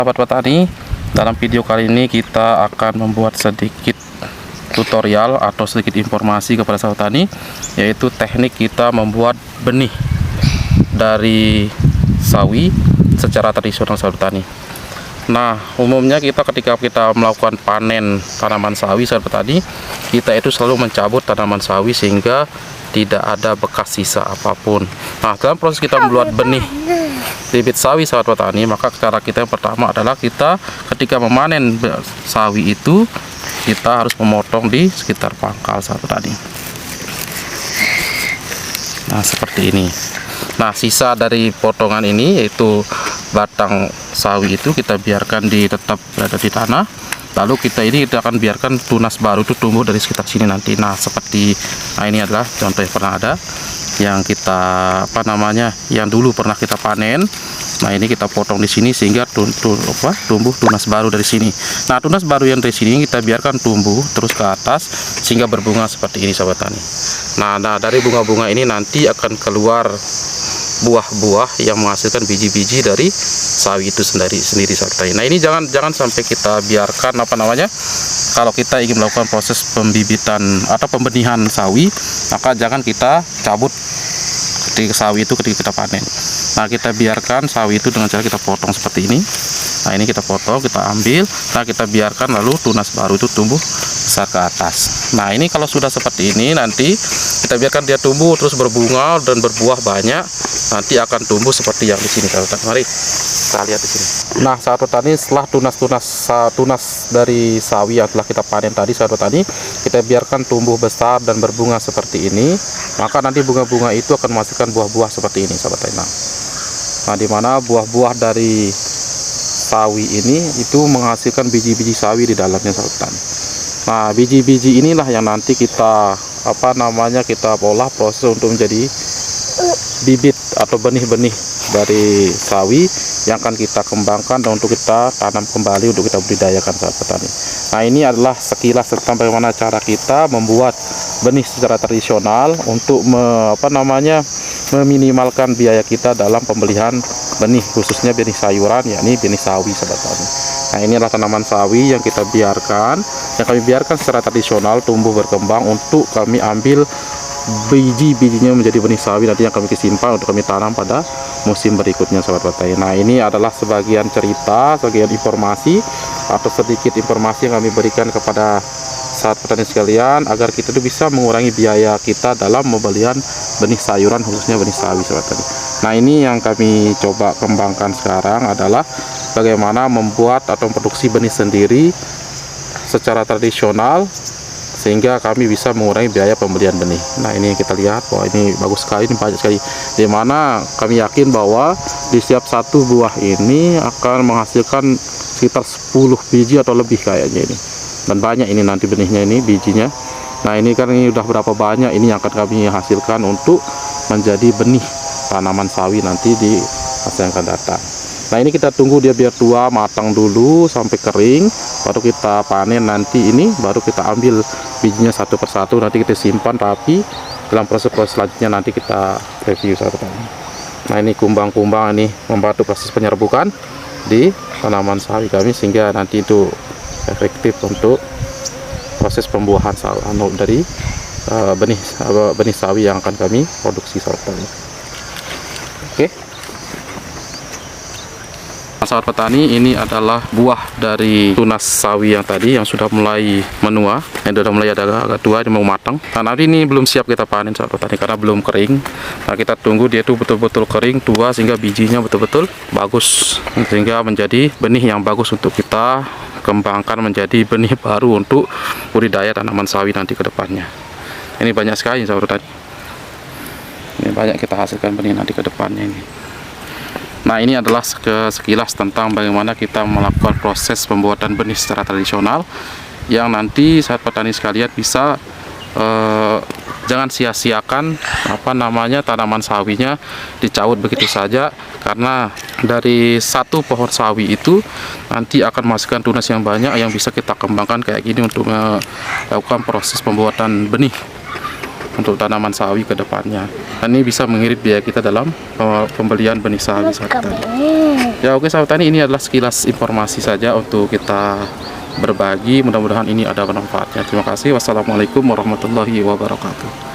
Sahabat petani, dalam video kali ini kita akan membuat sedikit tutorial atau sedikit informasi kepada sahabat petani, yaitu teknik kita membuat benih dari sawi secara tradisional sahabat petani. Nah, umumnya ketika kita melakukan panen tanaman sawi sahabat petani, kita itu selalu mencabut tanaman sawi sehingga tidak ada bekas sisa apapun. Nah, dalam proses kita membuat benih bibit sawi sahabat petani, maka cara kita yang pertama adalah kita ketika memanen sawi itu kita harus memotong di sekitar pangkal sahabat petani. Nah, seperti ini. Nah, sisa dari potongan ini yaitu batang sawi itu kita biarkan tetap berada di tanah. Lalu kita akan biarkan tunas baru itu tumbuh dari sekitar sini nanti. Nah, ini adalah contoh yang pernah ada yang kita yang dulu pernah kita panen. Nah, ini kita potong di sini sehingga tumbuh tunas baru dari sini. Nah, tunas baru yang dari sini kita biarkan tumbuh terus ke atas sehingga berbunga seperti ini sahabat tani. Nah, dari bunga-bunga ini nanti akan keluar buah-buah yang menghasilkan biji-biji dari sawi itu sendiri sahabat tani. Nah, ini jangan sampai kita biarkan kalau kita ingin melakukan proses pembibitan atau pembenihan sawi, maka jangan kita cabut ketika sawi itu ketika kita panen. Nah, kita biarkan sawi itu dengan cara kita potong seperti ini. Nah, ini kita potong, kita ambil. Nah, kita biarkan lalu tunas baru itu tumbuh besar ke atas. Nah, ini kalau sudah seperti ini nanti kita biarkan dia tumbuh terus berbunga dan berbuah banyak. Nanti akan tumbuh seperti yang di sini sahabat petani. Mari kita lihat di sini. Nah, sahabat petani, setelah tunas dari sawi yang telah kita panen tadi sahabat petani, kita biarkan tumbuh besar dan berbunga seperti ini, maka nanti bunga-bunga itu akan menghasilkan buah-buah seperti ini sahabat petani. Nah, di mana buah-buah dari sawi ini itu menghasilkan biji-biji sawi di dalamnya sahabat petani. Nah, biji-biji inilah yang nanti kita kita olah proses untuk menjadi bibit atau benih-benih dari sawi yang akan kita kembangkan dan untuk kita tanam kembali untuk kita budidayakan sahabat petani. Nah, ini adalah sekilas tentang bagaimana cara kita membuat benih secara tradisional untuk meminimalkan biaya kita dalam pembelian benih, khususnya benih sayuran, yakni benih sawi sahabat petani. Nah, ini adalah tanaman sawi yang kami biarkan secara tradisional tumbuh berkembang untuk kami ambil biji-bijinya menjadi benih sawi nanti yang kami simpan untuk kami tanam pada musim berikutnya sahabat petani. Nah, ini adalah sebagian cerita, sebagian informasi atau sedikit informasi yang kami berikan kepada sahabat petani sekalian agar kita itu bisa mengurangi biaya kita dalam pembelian benih sayuran, khususnya benih sawi sahabat petani. Nah, ini yang kami coba kembangkan sekarang adalah bagaimana membuat atau memproduksi benih sendiri secara tradisional sehingga kami bisa mengurangi biaya pembelian benih. Nah, ini kita lihat bahwa ini bagus sekali, ini banyak sekali, dimana kami yakin bahwa di setiap satu buah ini akan menghasilkan sekitar 10 biji atau lebih kayaknya ini, dan banyak ini nanti benihnya ini bijinya. Nah, ini udah berapa banyak ini yang akan kami hasilkan untuk menjadi benih tanaman sawi nanti di masa yang akan datang. Nah, ini kita tunggu dia biar tua matang dulu sampai kering, baru kita panen nanti ini, baru kita ambil bijinya satu persatu, nanti kita simpan rapi. Dalam proses-proses selanjutnya nanti kita review sahabat petani. Nah, ini kumbang-kumbang ini membantu proses penyerbukan di tanaman sawi kami sehingga nanti itu efektif untuk proses pembuahan sawi dari benih sawi yang akan kami produksi sahabat petani. Oke. Sahabat petani, ini adalah buah dari tunas sawi yang tadi yang sudah mulai menua, yang sudah mulai agak tua, ini mau matang. Nah, nanti ini belum siap kita panen sahabat petani karena belum kering. Nah, kita tunggu dia itu betul-betul kering, tua, sehingga bijinya betul-betul bagus, sehingga menjadi benih yang bagus untuk kita kembangkan menjadi benih baru untuk budidaya tanaman sawi nanti ke depannya. Ini banyak sekali sahabat petani. Ini banyak kita hasilkan benih nanti ke depannya ini. Nah, ini adalah sekilas tentang bagaimana kita melakukan proses pembuatan benih secara tradisional yang nanti sahabat petani sekalian bisa jangan sia-siakan tanaman sawinya dicabut begitu saja, karena dari satu pohon sawi itu nanti akan menghasilkan tunas yang banyak yang bisa kita kembangkan kayak gini untuk melakukan proses pembuatan benih untuk tanaman sawi ke depannya. Dan ini bisa mengirit biaya kita dalam pembelian benih sawi sahabat tani. Ya oke sahabat tani, ini adalah sekilas informasi saja untuk kita berbagi. Mudah-mudahan ini ada manfaatnya. Terima kasih. Wassalamualaikum warahmatullahi wabarakatuh.